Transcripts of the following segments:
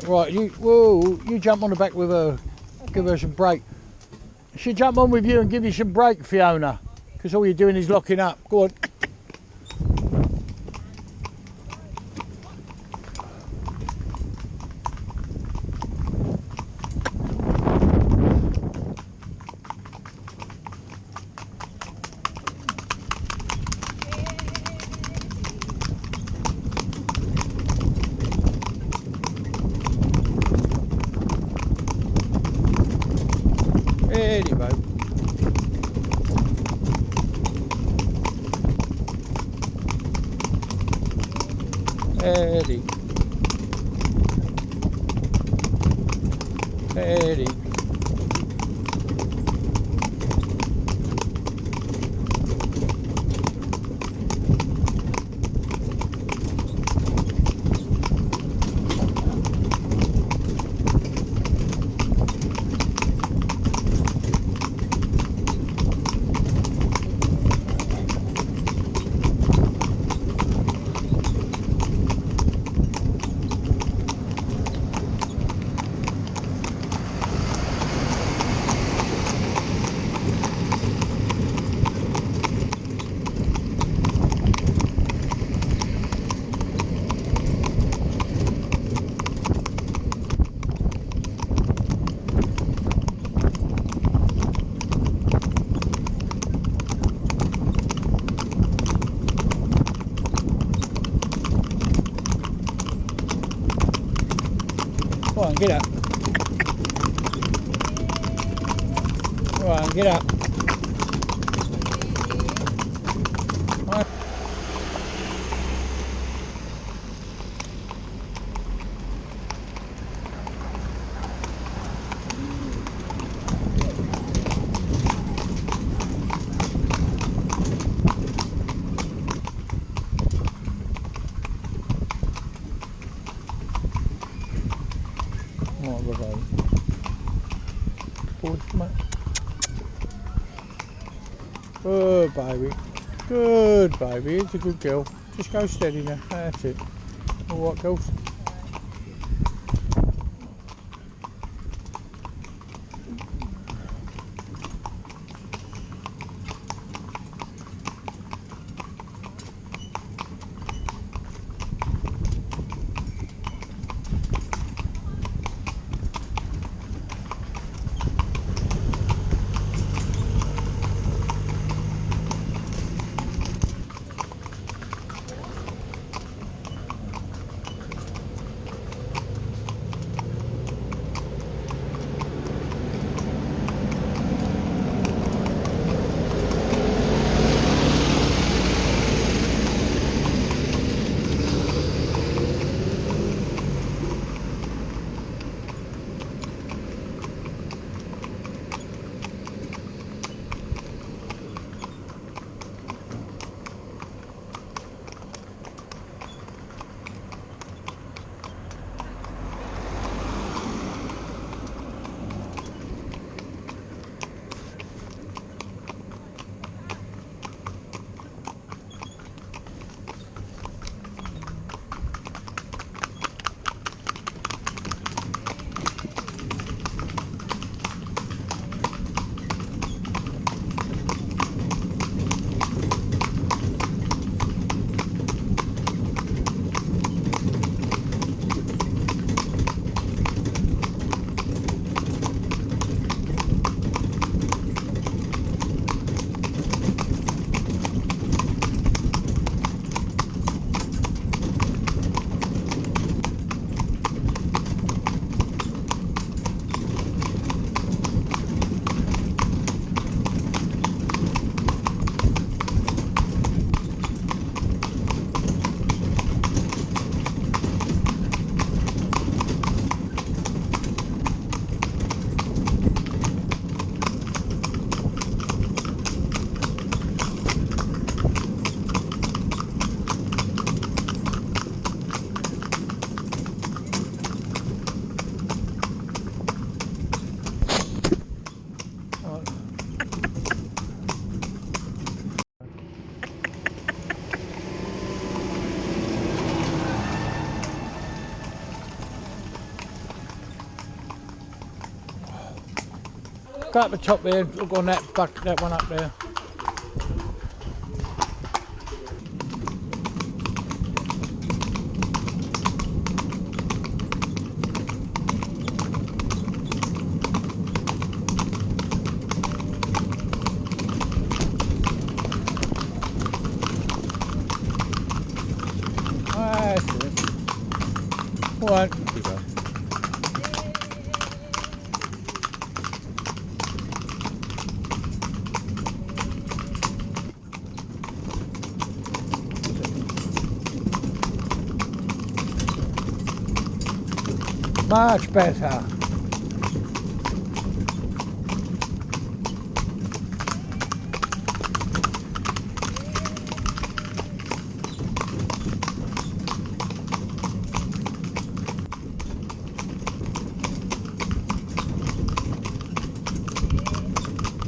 Right, you jump on the back with her, give her some brake. She'll jump on with you and give you some brake, Fiona, because all you're doing is locking up. Go on. Steady, babe. Steady. Steady. Go on, get up. Go on, get up. Right. Good baby, good baby, it's a good girl. Just go steady now, that's it. All right, girls. Go up the top there, look on that bucket, that one up there. That's it. All right. Here you go. Much better.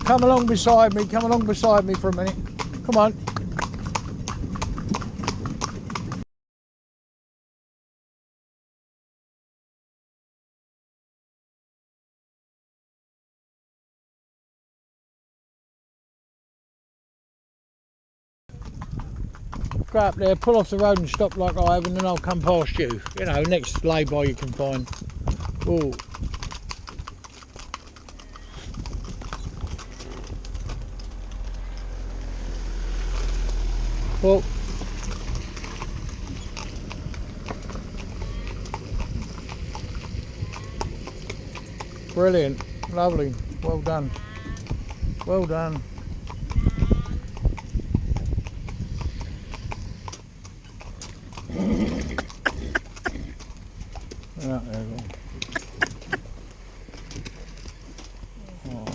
Come along beside me for a minute. Come on. Go up there, pull off the road and stop like I have, and then I'll come past you. You know, next lay-by you can find. Oh. Well. Brilliant. Lovely. Well done. Well done. Right, there we go. Oh.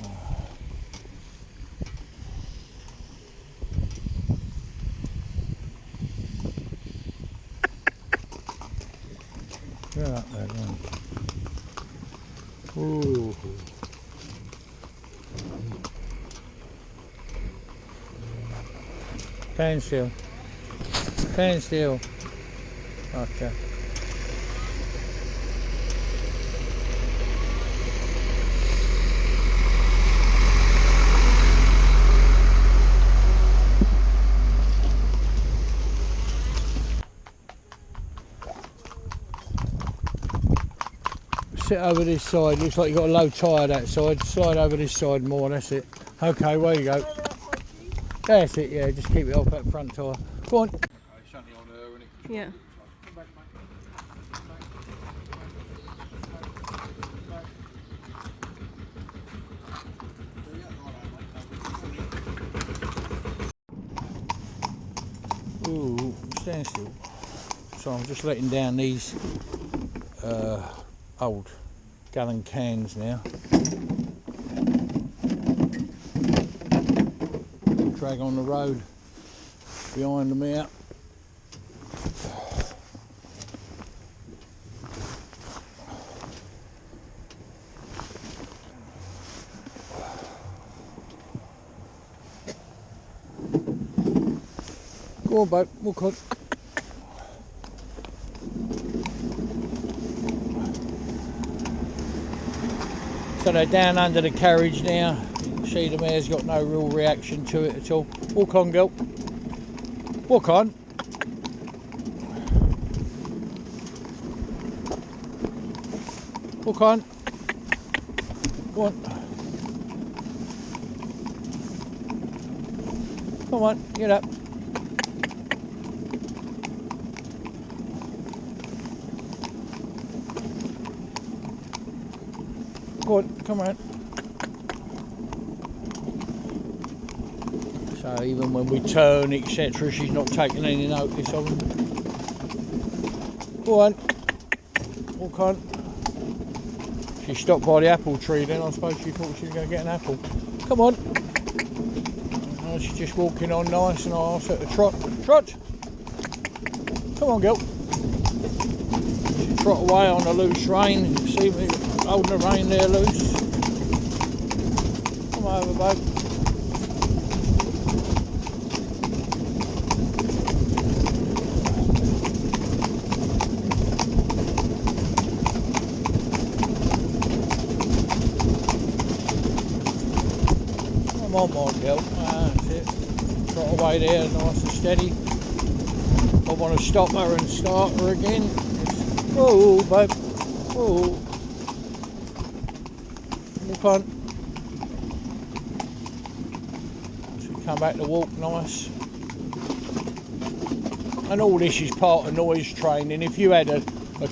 Right, there we go. Ooh. Stand still. Stand still. Okay. Sit over this side. Looks like you've got a low tyre that side. Slide over this side more, that's it. Okay, where you go. That's it, yeah, just keep it off that front tyre. Go on. Yeah. Ooh, stand still. So I'm just letting down these old gallon cans now. Drag on the road behind them out. Go on, boat, walk on. So they're down under the carriage now. You can see the mare's got no real reaction to it at all. Walk on, girl. Walk on. Walk on. Go on. Come on, get up. Go on, come on. So even when we turn, etc., she's not taking any notice of them. Go on. Walk on. She stopped by the apple tree then. I suppose she thought she was going to get an apple. Come on. Now she's just walking on nice and I'll set the trot. Trot! Come on, girl. She trot away on the loose rein. You can see me holding the rein there loose. Come over, babe. Come on, my girl. That's it. Trot away there, nice and steady. I want to stop her and start her again. Whoa, babe. Whoa. Walk on. So come back to walk nice. And all this is part of noise training. If you had a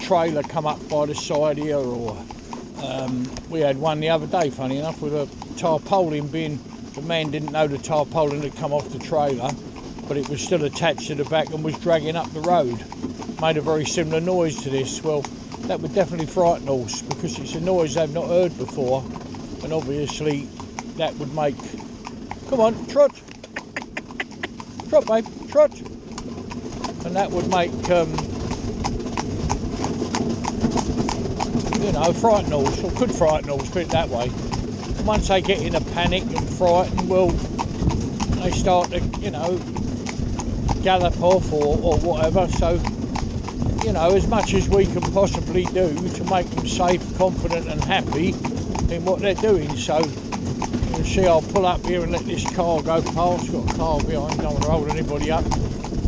trailer come up by the side here, or we had one the other day, funny enough, with a tarpaulin bin. The man didn't know the tarpaulin had come off the trailer, but it was still attached to the back and was dragging up the road. Made a very similar noise to this. Well, that would definitely frighten us, because it's a noise they've not heard before, and obviously that would make... Come on, trot! Trot, babe, trot! And that would make, you know, frighten us, or could frighten us, put it that way. And once they get in a panic and frightened, well, they start to, you know, gallop off or whatever. So, you know, as much as we can possibly do to make them safe, confident and happy in what they're doing. So, you see, I'll pull up here and let this car go past. Got a car behind, don't want to hold anybody up.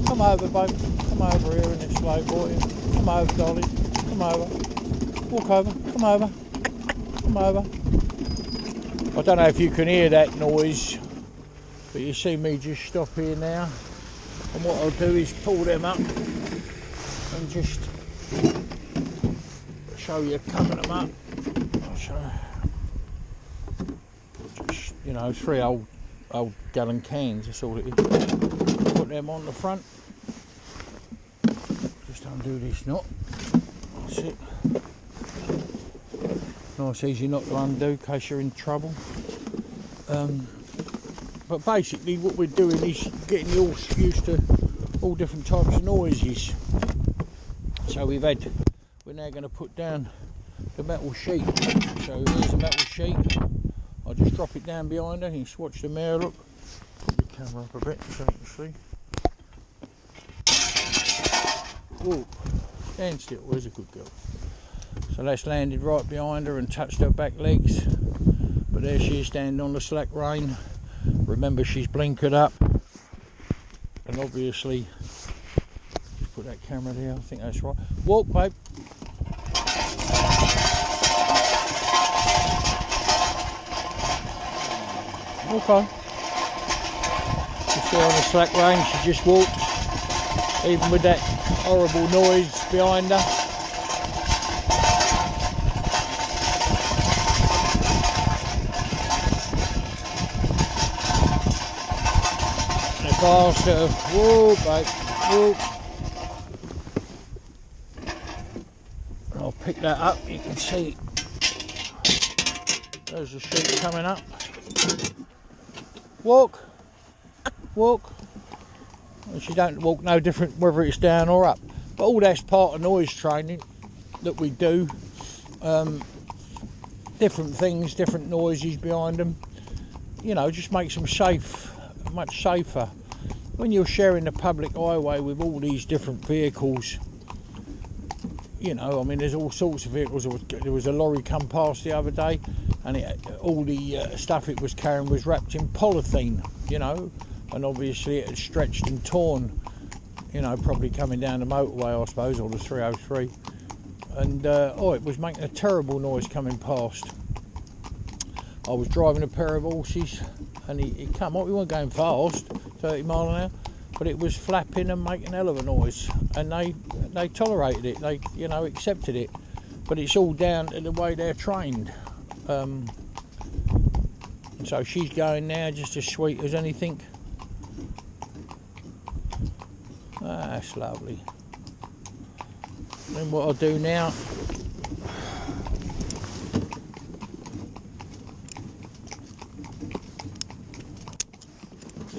Come over, babe. Come over here in this slow boy. Come over, darling. Come over. Walk over. Come over. Come over. I don't know if you can hear that noise, but you see me just stop here now. And what I'll do is pull them up and just show you coming them up. I'll show just, you know, 3 old gallon cans, that's all it is. Put them on the front. Just undo this knot. That's it. Nice easy knot to undo in case you're in trouble. But basically what we're doing is getting the horse used to all different types of noises. So we're now going to put down the metal sheet. So here's the metal sheet. I'll just drop it down behind her. You can watch the mare look. Put the camera up a bit so you can see. Whoa, stand still, where's a good girl? So that's landed right behind her and touched her back legs. But there she is standing on the slack rein. Remember, she's blinkered up. And obviously, just put that camera there, I think that's right. Walk, babe. Walk on. You see on the slack rein, she just walked. Even with that horrible noise behind her. Faster. Whoa, babe. Whoa. I'll pick that up. You can see there's the sheet coming up. Walk. Walk. And she don't walk no different whether it's down or up. But all that's part of noise training that we do. Different things, different noises behind them. You know, just makes them safe, much safer. When you're sharing the public highway with all these different vehicles, you know, I mean, there's all sorts of vehicles. There was a lorry come past the other day, and all the stuff it was carrying was wrapped in polythene, you know, and obviously it had stretched and torn, you know, probably coming down the motorway, I suppose, or the 303, and it was making a terrible noise coming past. I was driving a pair of horses, and he come up. We weren't going fast, 30 mile an hour, but it was flapping and making a hell of a noise, and they tolerated it. They, you know, accepted it. But it's all down to the way they're trained. So she's going now, just as sweet as anything. That's lovely. Then what I'll do now,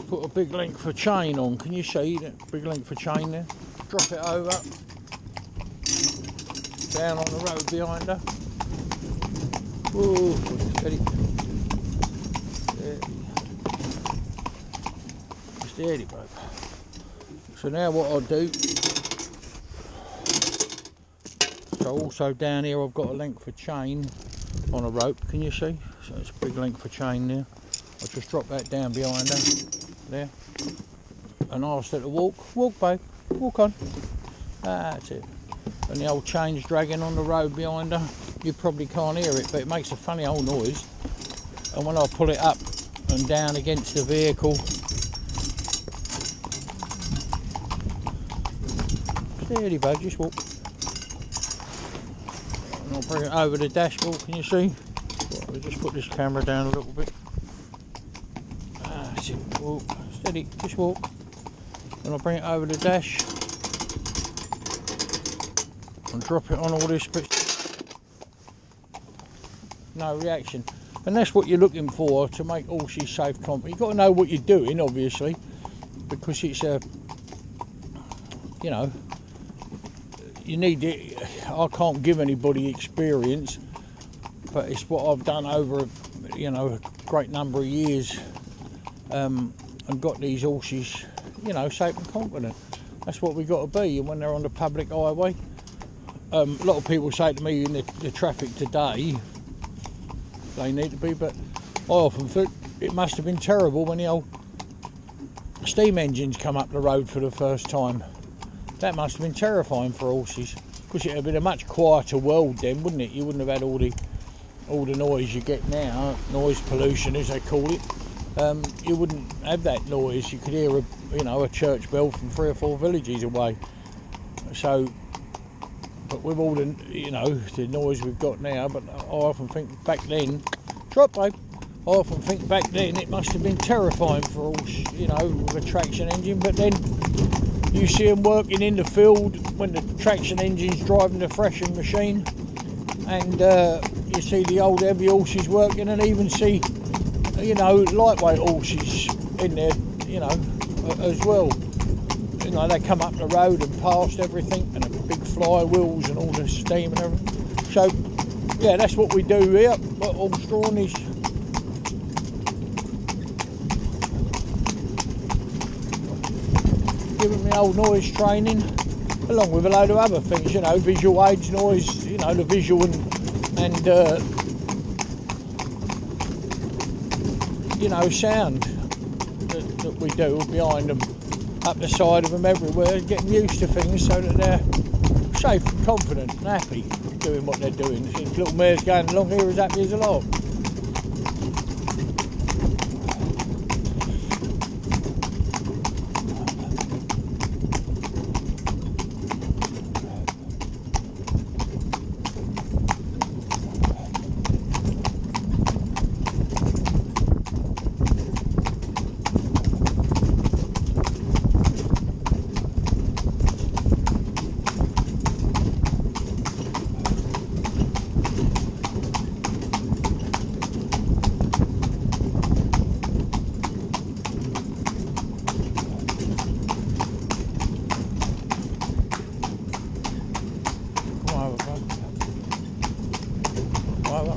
put a big length of chain on. Can you see that big length of chain there? Drop it over, down on the road behind her. Whoa, steady. Steady, babe. So now what I'll do, so also down here I've got a length of chain on a rope. Can you see? So it's a big length of chain there. I'll just drop that down behind her, there, and ask her to walk. Walk, babe, walk on. That's it. And the old chain's dragging on the road behind her. You probably can't hear it, but it makes a funny old noise. And when I pull it up and down against the vehicle, steady, babe, just walk. And I'll bring it over the dashboard, can you see? We'll just put this camera down a little bit. That's it, walk, steady, just walk. And I'll bring it over the dash and drop it on all this bit. No reaction. And that's what you're looking for to make horses safe confident. You've got to know what you're doing, obviously, because it's a, you know, you need it. I can't give anybody experience, but it's what I've done over, you know, a great number of years, and got these horses, you know, safe and confident. That's what we've got to be. And when they're on the public highway, a lot of people say to me in the traffic today, they need to be, but I often think it must have been terrible when the old steam engines come up the road for the first time. That must have been terrifying for horses, because it would have been a much quieter world then, wouldn't it? You wouldn't have had all the noise you get now, noise pollution as they call it. You wouldn't have that noise. You could hear a church bell from 3 or 4 villages away. So, but with all the the noise we've got now, but I often think back then, drop, babe. I often think back then it must have been terrifying for all, with a traction engine. But then you see them working in the field when the traction engine's driving the threshing machine, and you see the old heavy horses working, and even see lightweight horses in there, as well. They come up the road and past everything, and the big flywheels and all the steam and everything. So, yeah, that's what we do here at Allstrawn, is giving me old noise training, along with a load of other things, visual aids, noise, the visual and sound that we do behind them, up the side of them, everywhere, getting used to things so that they're safe and confident and happy doing what they're doing. See, the little mare's going along here as happy as a lark. Come on over, bud. Come on over.